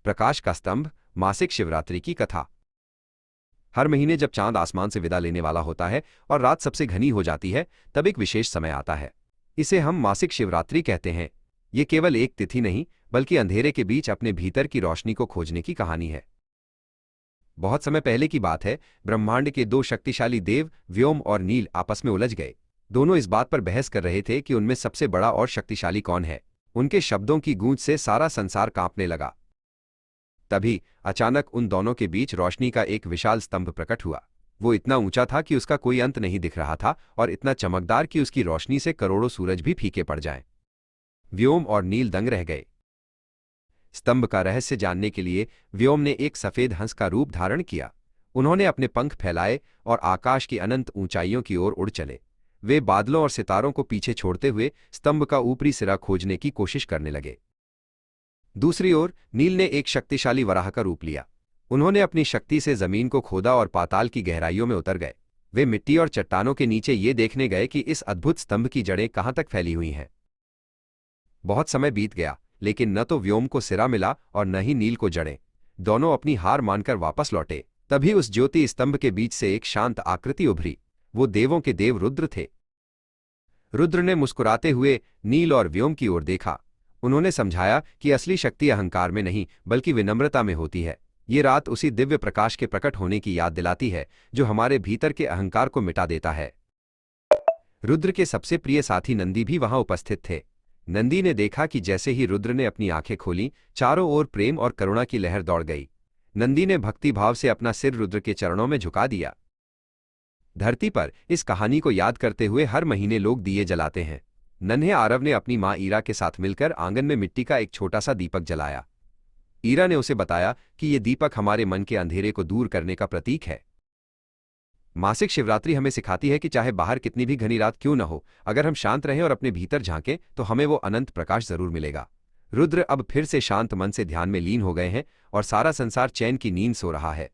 प्रकाश का स्तंभ, मासिक शिवरात्रि की कथा। हर महीने जब चांद आसमान से विदा लेने वाला होता है और रात सबसे घनी हो जाती है, तब एक विशेष समय आता है। इसे हम मासिक शिवरात्रि कहते हैं। ये केवल एक तिथि नहीं, बल्कि अंधेरे के बीच अपने भीतर की रोशनी को खोजने की कहानी है। बहुत समय पहले की बात है, ब्रह्मांड के दो शक्तिशाली देव व्योम और नील आपस में उलझ गए। दोनों इस बात पर बहस कर रहे थे कि उनमें सबसे बड़ा और शक्तिशाली कौन है। उनके शब्दों की गूंज से सारा संसार कांपने लगा। तभी अचानक उन दोनों के बीच रोशनी का एक विशाल स्तंभ प्रकट हुआ। वो इतना ऊंचा था कि उसका कोई अंत नहीं दिख रहा था और इतना चमकदार कि उसकी रोशनी से करोड़ों सूरज भी फीके पड़ जाएं। व्योम और नील दंग रह गए। स्तंभ का रहस्य जानने के लिए व्योम ने एक सफेद हंस का रूप धारण किया। उन्होंने अपने पंख फैलाए और आकाश की अनंत ऊंचाइयों की ओर उड़ चले। वे बादलों और सितारों को पीछे छोड़ते हुए स्तंभ का ऊपरी सिरा खोजने की कोशिश करने लगे। दूसरी ओर नील ने एक शक्तिशाली वराह का रूप लिया। उन्होंने अपनी शक्ति से जमीन को खोदा और पाताल की गहराइयों में उतर गए। वे मिट्टी और चट्टानों के नीचे ये देखने गए कि इस अद्भुत स्तंभ की जड़ें कहां तक फैली हुई हैं। बहुत समय बीत गया, लेकिन न तो व्योम को सिरा मिला और न ही नील को जड़ें। दोनों अपनी हार मानकर वापस लौटे। तभी उस ज्योति स्तंभ के बीच से एक शांत आकृति उभरी। वो देवों के देव रुद्र थे। रुद्र ने मुस्कुराते हुए नील और व्योम की ओर देखा। उन्होंने समझाया कि असली शक्ति अहंकार में नहीं, बल्कि विनम्रता में होती है। ये रात उसी दिव्य प्रकाश के प्रकट होने की याद दिलाती है जो हमारे भीतर के अहंकार को मिटा देता है। रुद्र के सबसे प्रिय साथी नंदी भी वहां उपस्थित थे। नंदी ने देखा कि जैसे ही रुद्र ने अपनी आंखें खोली, चारों ओर प्रेम और करुणा की लहर दौड़ गई। नंदी ने भक्ति भाव से अपना सिर रुद्र के चरणों में झुका दिया। धरती पर इस कहानी को याद करते हुए हर महीने लोग दिए जलाते हैं। नन्हे आरव ने अपनी मां ईरा के साथ मिलकर आंगन में मिट्टी का एक छोटा सा दीपक जलाया। ईरा ने उसे बताया कि यह दीपक हमारे मन के अंधेरे को दूर करने का प्रतीक है। मासिक शिवरात्रि हमें सिखाती है कि चाहे बाहर कितनी भी घनी रात क्यों न हो, अगर हम शांत रहें और अपने भीतर झांकें तो हमें वो अनंत प्रकाश जरूर मिलेगा। रुद्र अब फिर से शांत मन से ध्यान में लीन हो गए हैं और सारा संसार चैन की नींद सो रहा है।